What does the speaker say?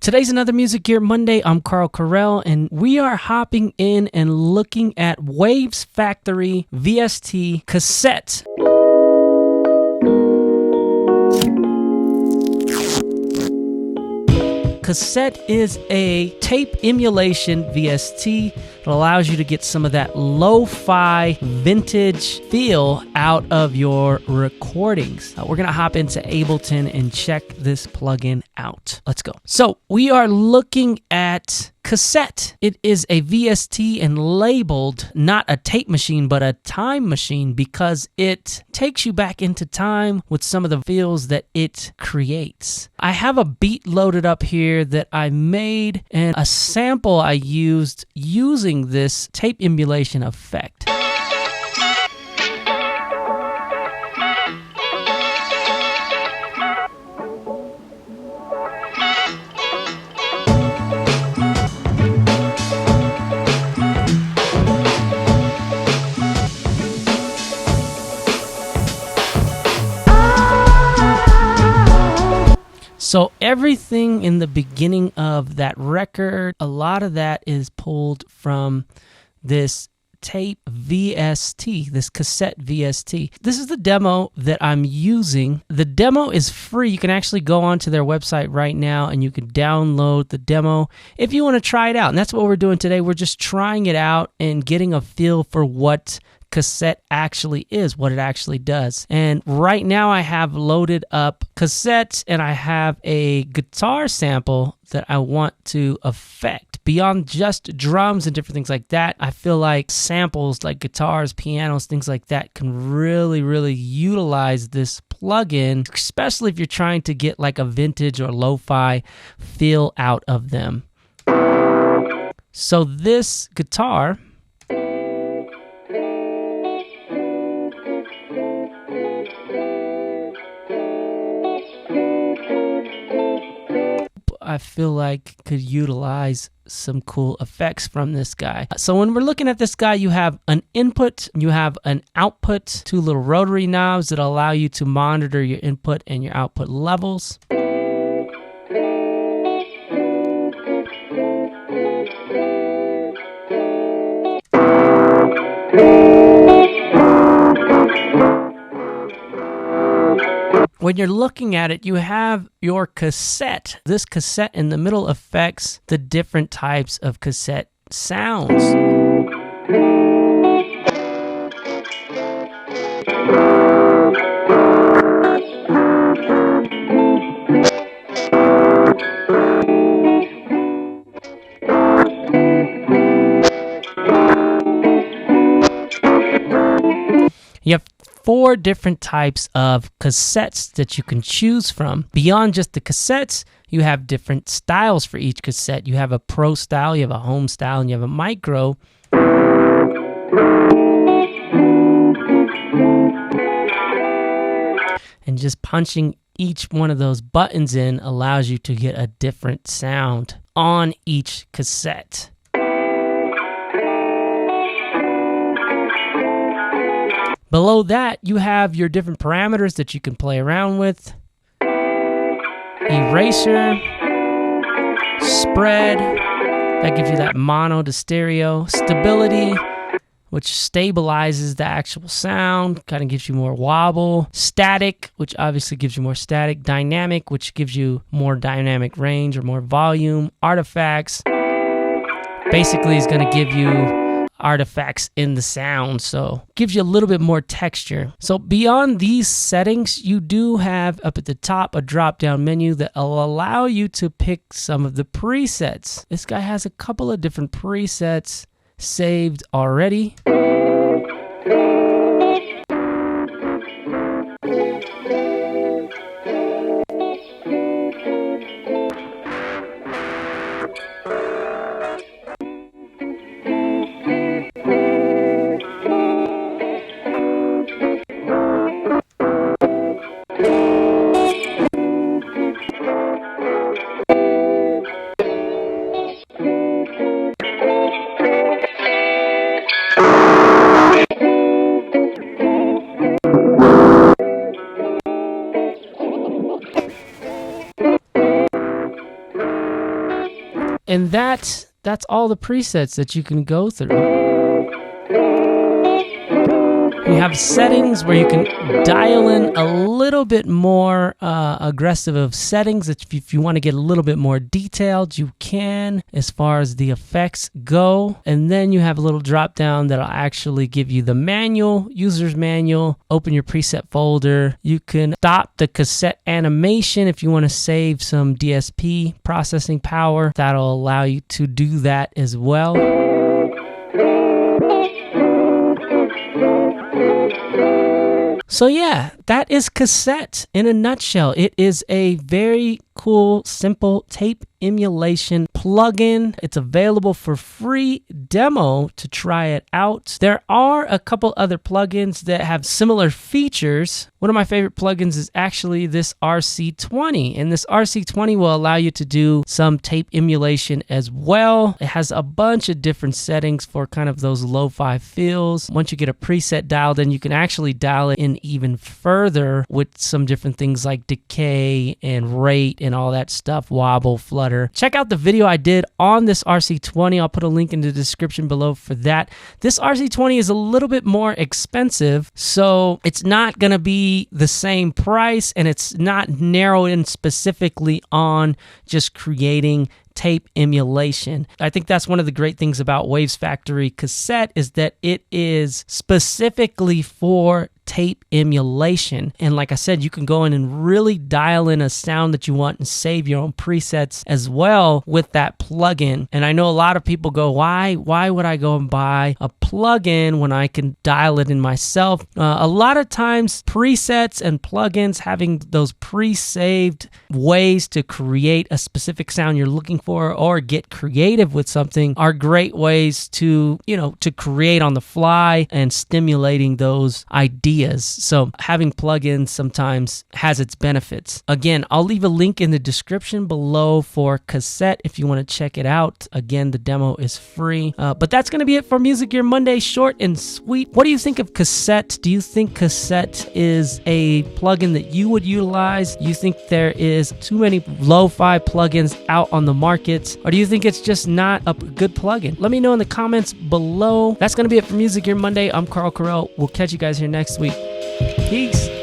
Today's Another Music Gear Monday. I'm Carl Carell, and we are hopping in and looking at Waves Factory VST Cassette. Cassette is a tape emulation VST that allows you to get some of that lo-fi vintage feel out of your recordings. We're going to hop into Ableton and check this plugin out. Let's go. So we are looking at Cassette. It is a VST and labeled not a tape machine, but a time machine because it takes you back into time with some of the feels that it creates. I have a beat loaded up here that I made and a sample I used using this tape emulation effect. So everything in the beginning of that record, a lot of that is pulled from this tape VST, this cassette VST. This is the demo that I'm using. The demo is free. You can actually go onto their website right now and you can download the demo if you want to try it out. And that's what we're doing today. We're just trying it out and getting a feel for what Cassette actually is, what it actually does. And right now I have loaded up Cassette and I have a guitar sample that I want to affect. Beyond just drums and different things like that, I feel like samples like guitars, pianos, things like that can really utilize this plugin, especially if you're trying to get like a vintage or lo-fi feel out of them. So this guitar, I feel like could utilize some cool effects from this guy. So when we're looking at this guy, you have an input, you have an output, two little rotary knobs that allow you to monitor your input and your output levels. When you're looking at it, you have your cassette. This cassette in the middle affects the different types of cassette sounds. You have 4 different types of cassettes that you can choose from. Beyond just the cassettes, you have different styles for each cassette. You have a pro style, you have a home style, and you have a micro. And just punching each one of those buttons in allows you to get a different sound on each cassette. Below that, you have your different parameters that you can play around with. Eraser, spread, that gives you that mono to stereo. Stability, which stabilizes the actual sound, kind of gives you more wobble. Static, which obviously gives you more static. Dynamic, which gives you more dynamic range or more volume. Artifacts, basically is going to give you artifacts in the sound, so gives you a little bit more texture. So beyond these settings, you do have up at the top a drop down menu that will allow you to pick some of the presets. This guy has a couple of different presets saved already. And that's all the presets that you can go through. You have settings where you can dial in a little bit more aggressive of settings. If you want to get a little bit more detailed, you can as far as the effects go. And then you have a little drop down that'll actually give you the manual, user's manual, open your preset folder. You can stop the cassette animation if you want to save some DSP processing power. That'll allow you to do that as well. So yeah, that is Cassette in a nutshell. It is a very cool, simple tape emulation plugin. It's available for free demo to try it out. There are a couple other plugins that have similar features. One of my favorite plugins is actually this RC20, and this RC20 will allow you to do some tape emulation as well. It has a bunch of different settings for kind of those lo-fi feels. Once you get a preset dialed in, you can actually dial it in even further with some different things like decay and rate and all that stuff, wobble, flutter. Check out the video I did on this RC20. I'll put a link in the description below for that. This RC20 is a little bit more expensive, so it's not going to be the same price, and it's not narrowed in specifically on just creating tape emulation. I think that's one of the great things about Waves Factory Cassette is that it is specifically for tape emulation. And like I said, you can go in and really dial in a sound that you want and save your own presets as well with that plugin. And I know a lot of people go, why would I go and buy a plugin when I can dial it in myself? A lot of times presets and plugins, having those pre-saved ways to create a specific sound you're looking for or get creative with something, are great ways to, to create on the fly and stimulating those ideas. So having plugins sometimes has its benefits. Again, I'll leave a link in the description below for Cassette if you want to check it out. Again, the demo is free. But that's going to be it for Music Gear Monday, short and sweet. What do you think of Cassette? Do you think Cassette is a plugin that you would utilize? You think there is too many lo-fi plugins out on the market? Or do you think it's just not a good plugin? Let me know in the comments below. That's going to be it for Music Gear Monday. I'm Carl Carell. We'll catch you guys here next week. Peace.